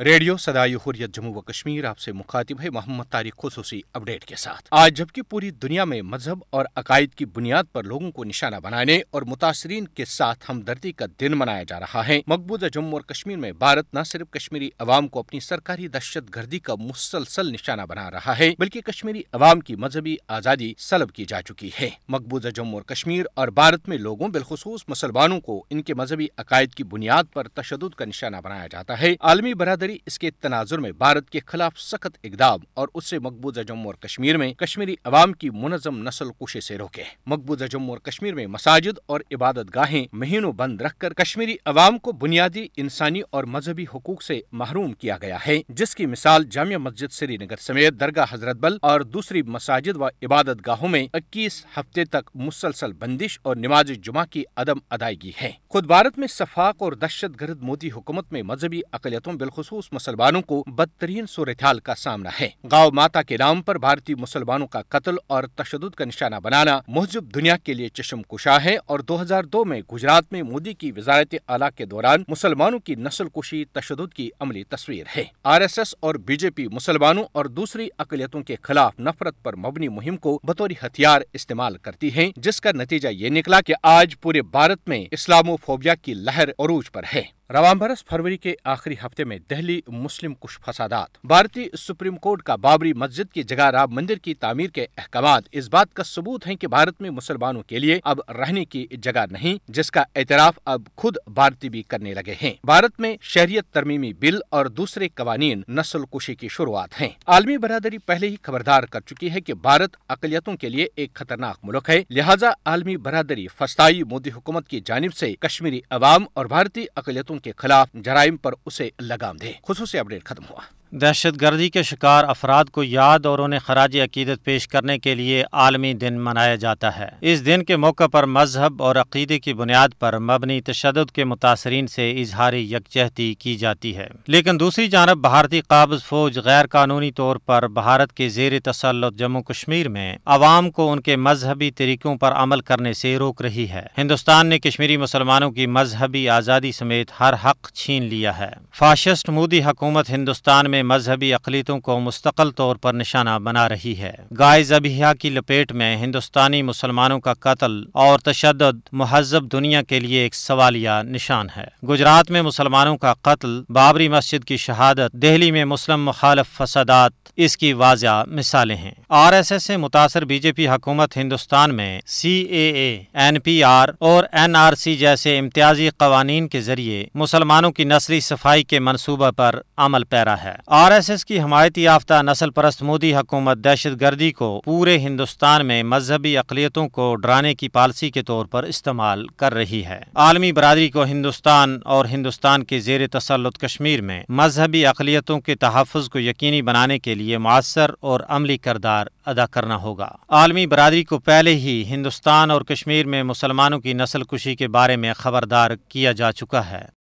Radio صدائے حریت جموں و کشمیر آپ سے مخاطب ہے محمد طارق خصوصی اپڈیٹ کے ساتھ۔ آج جبکہ پوری دنیا میں مذہب اور عقائد کی بنیاد پر لوگوں کو نشانہ بنانے اور متاثرین کے ساتھ ہمدردی کا دن منایا جا رہا ہے، مقبوضہ جموں اور کشمیر میں بھارت نہ صرف کشمیری عوام کو اپنی سرکاری دہشت گردی کا مسلسل نشانہ بنا رہا ہے بلکہ کشمیری عوام کی مذہبی آزادی سلب کی جا چکی ہے۔ مقبوضہ جموں اور کشمیر اور بھارت میں لوگوں بالخصوص مسلمانوں کو ان کے مذہبی عقائد کی بنیاد پر تشدد کا نشانہ بنایا جاتا ہے۔ عالمی برادری اس کے تناظر میں بھارت کے خلاف سخت اقدام اور اس سے مقبوضہ جموں اور کشمیر میں کشمیری عوام کی منظم نسل کشی سے روکے۔ مقبوضہ جموں اور کشمیر میں مساجد اور عبادت گاہیں مہینوں بند رکھ کر کشمیری عوام کو بنیادی انسانی اور مذہبی حقوق سے محروم کیا گیا ہے، جس کی مثال جامع مسجد سری نگر سمیت درگاہ حضرت بل اور دوسری مساجد و عبادت گاہوں میں 21 ہفتے تک مسلسل بندش اور نماز جمعہ کی عدم ادائیگی ہے۔ خود بھارت میں سفاق اور دہشت گرد مودی حکومت میں مذہبی اقلیتوں بالخصوص مسلمانوں کو بدترین صورتحال کا سامنا ہے۔ گاؤ ماتا کے نام پر بھارتی مسلمانوں کا قتل اور تشدد کا نشانہ بنانا مہذب دنیا کے لیے چشم کشا ہے اور 2002 میں گجرات میں مودی کی وزارت اعلیٰ کے دوران مسلمانوں کی نسل کشی تشدد کی عملی تصویر ہے۔ RSS اور BJP مسلمانوں اور دوسری اقلیتوں کے خلاف نفرت پر مبنی مہم کو بطور ہتھیار استعمال کرتی ہے، جس کا نتیجہ یہ نکلا کہ آج پورے بھارت میں اسلامو فوبیا کی لہر عروج پر ہے۔ رواں برس فروری کے آخری ہفتے میں دہلی مسلم کش فسادات۔ بھارتی سپریم کورٹ کا بابری مسجد کی جگہ رام مندر کی تعمیر کے احکامات اس بات کا ثبوت ہیں کہ بھارت میں مسلمانوں کے لیے اب رہنے کی جگہ نہیں، جس کا اعتراف اب خود بھارتی بھی کرنے لگے ہیں۔ بھارت میں شہریت ترمیمی بل اور دوسرے قوانین نسل کشی کی شروعات ہیں۔ عالمی برادری پہلے ہی خبردار کر چکی ہے کہ بھارت اقلیتوں کے لیے ایک خطرناک ملک ہے، لہٰذا عالمی برادری فسطائی مودی حکومت کی جانب سے کشمیری عوام اور بھارتی اقلیتوں کے خلاف جرائم پر اسے لگام دے۔ خصوصی اپڈیٹ ختم ہوا۔ دہشت گردی کے شکار افراد کو یاد اور انہیں خراج عقیدت پیش کرنے کے لیے عالمی دن منایا جاتا ہے۔ اس دن کے موقع پر مذہب اور عقیدے کی بنیاد پر مبنی تشدد کے متاثرین سے اظہار یکجہتی کی جاتی ہے، لیکن دوسری جانب بھارتی قابض فوج غیر قانونی طور پر بھارت کے زیر تسلط جموں کشمیر میں عوام کو ان کے مذہبی طریقوں پر عمل کرنے سے روک رہی ہے۔ ہندوستان نے کشمیری مسلمانوں کی مذہبی آزادی سمیت ہر حق چھین لیا ہے۔ فاشسٹ مودی حکومت ہندوستان میں مذہبی اقلیتوں کو مستقل طور پر نشانہ بنا رہی ہے۔ گائے ذبیحہ کی لپیٹ میں ہندوستانی مسلمانوں کا قتل اور تشدد مہذب دنیا کے لیے ایک سوالیہ نشان ہے۔ گجرات میں مسلمانوں کا قتل، بابری مسجد کی شہادت، دہلی میں مسلم مخالف فسادات اس کی واضح مثالیں ہیں۔ RSS سے متاثر BJP حکومت ہندوستان میں CAA، NPR اور NRC جیسے امتیازی قوانین کے ذریعے مسلمانوں کی نسلی صفائی کے منصوبہ پر عمل پیرا ہے۔ RSS کی حمایت یافتہ نسل پرست مودی حکومت دہشت گردی کو پورے ہندوستان میں مذہبی اقلیتوں کو ڈرانے کی پالیسی کے طور پر استعمال کر رہی ہے۔ عالمی برادری کو ہندوستان اور ہندوستان کے زیر تسلط کشمیر میں مذہبی اقلیتوں کے تحفظ کو یقینی بنانے کے لیے مؤثر اور عملی کردار ادا کرنا ہوگا۔ عالمی برادری کو پہلے ہی ہندوستان اور کشمیر میں مسلمانوں کی نسل کشی کے بارے میں خبردار کیا جا چکا ہے۔